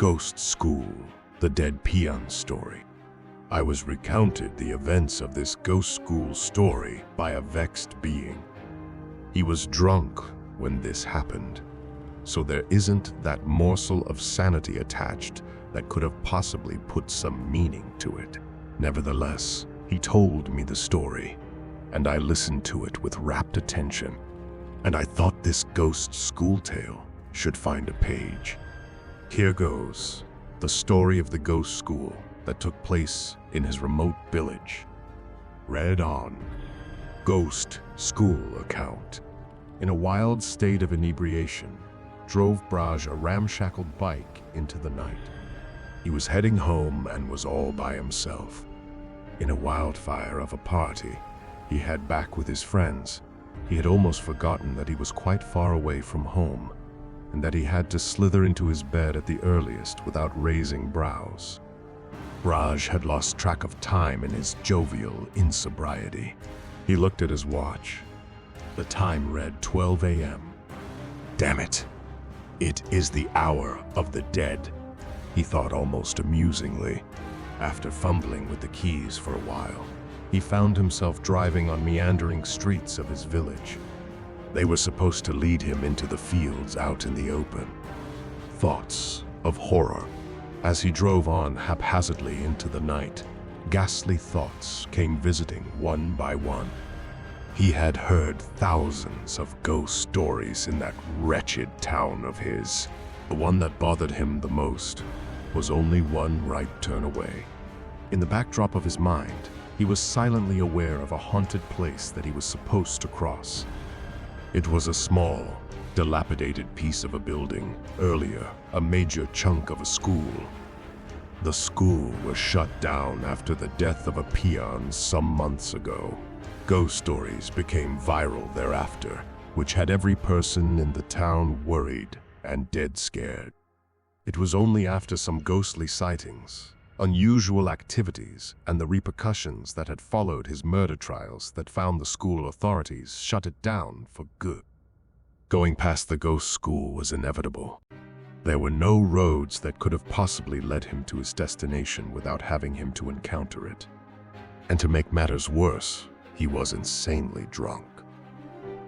Ghost School, the dead Peon story. I was recounted the events of this ghost school story by a vexed being. He was drunk when this happened, so there isn't that morsel of sanity attached that could have possibly put some meaning to it. Nevertheless, he told me the story, and I listened to it with rapt attention, and I thought this ghost school tale should find a page. Here goes, the story of the ghost school that took place in his remote village. Read on. Ghost school account. In a wild state of inebriation, drove Braj a ramshackle bike into the night. He was heading home and was all by himself. In a wildfire of a party he had back with his friends, he had almost forgotten that he was quite far away from home, and that he had to slither into his bed at the earliest without raising brows. Braj had lost track of time in his jovial insobriety. He looked at his watch. The time read 12 a.m. Damn it! It is the hour of the dead, he thought almost amusingly. After fumbling with the keys for a while, he found himself driving on meandering streets of his village. They were supposed to lead him into the fields out in the open. Thoughts of horror. As he drove on haphazardly into the night, ghastly thoughts came visiting one by one. He had heard thousands of ghost stories in that wretched town of his. The one that bothered him the most was only one right turn away. In the backdrop of his mind, he was silently aware of a haunted place that he was supposed to cross. It was a small, dilapidated piece of a building, earlier a major chunk of a school. The school was shut down after the death of a peon some months ago. Ghost stories became viral thereafter, which had every person in the town worried and dead scared. It was only after some ghostly sightings, unusual activities, and the repercussions that had followed his murder trials that found the school authorities shut it down for good. Going past the ghost school was inevitable. There were no roads that could have possibly led him to his destination without having him to encounter it. And to make matters worse, he was insanely drunk.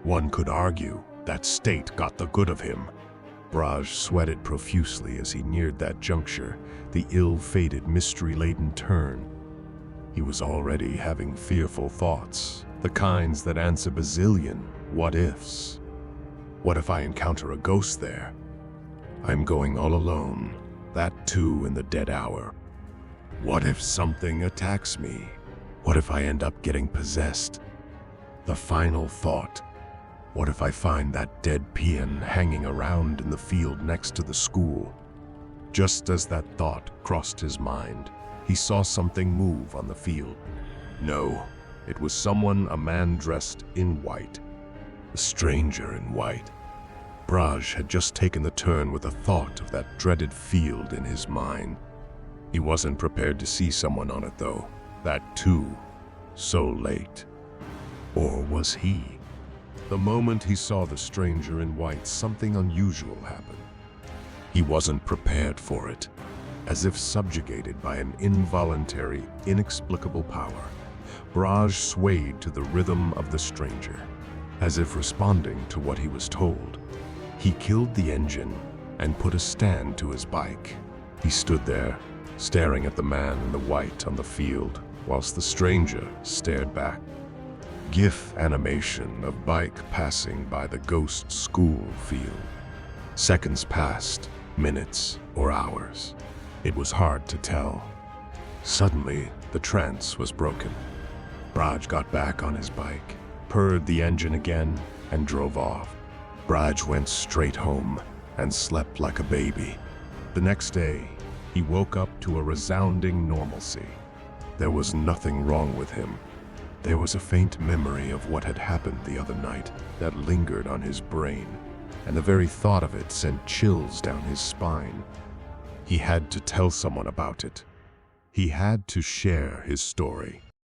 One could argue that state got the good of him. Braj sweated profusely as he neared that juncture, the ill-fated, mystery-laden turn. He was already having fearful thoughts, the kinds that answer bazillion what-ifs. What if I encounter a ghost there? I'm going all alone, that too in the dead hour. What if something attacks me? What if I end up getting possessed? The final thought. What if I find that dead peon hanging around in the field next to the school? Just as that thought crossed his mind, he saw something move on the field. No, it was a man dressed in white. A stranger in white. Braj had just taken the turn with the thought of that dreaded field in his mind. He wasn't prepared to see someone on it though, that too, so late. Or was he? The moment he saw the stranger in white, something unusual happened. He wasn't prepared for it. As if subjugated by an involuntary, inexplicable power, Braj swayed to the rhythm of the stranger, as if responding to what he was told. He killed the engine and put a stand to his bike. He stood there, staring at the man in the white on the field, whilst the stranger stared back. GIF animation of bike passing by the ghost school field. Seconds passed, minutes or hours. It was hard to tell. Suddenly, the trance was broken. Braj got back on his bike, purred the engine again, and drove off. Braj went straight home and slept like a baby. The next day, he woke up to a resounding normalcy. There was nothing wrong with him. There was a faint memory of what had happened the other night that lingered on his brain, and the very thought of it sent chills down his spine. He had to tell someone about it. He had to share his story.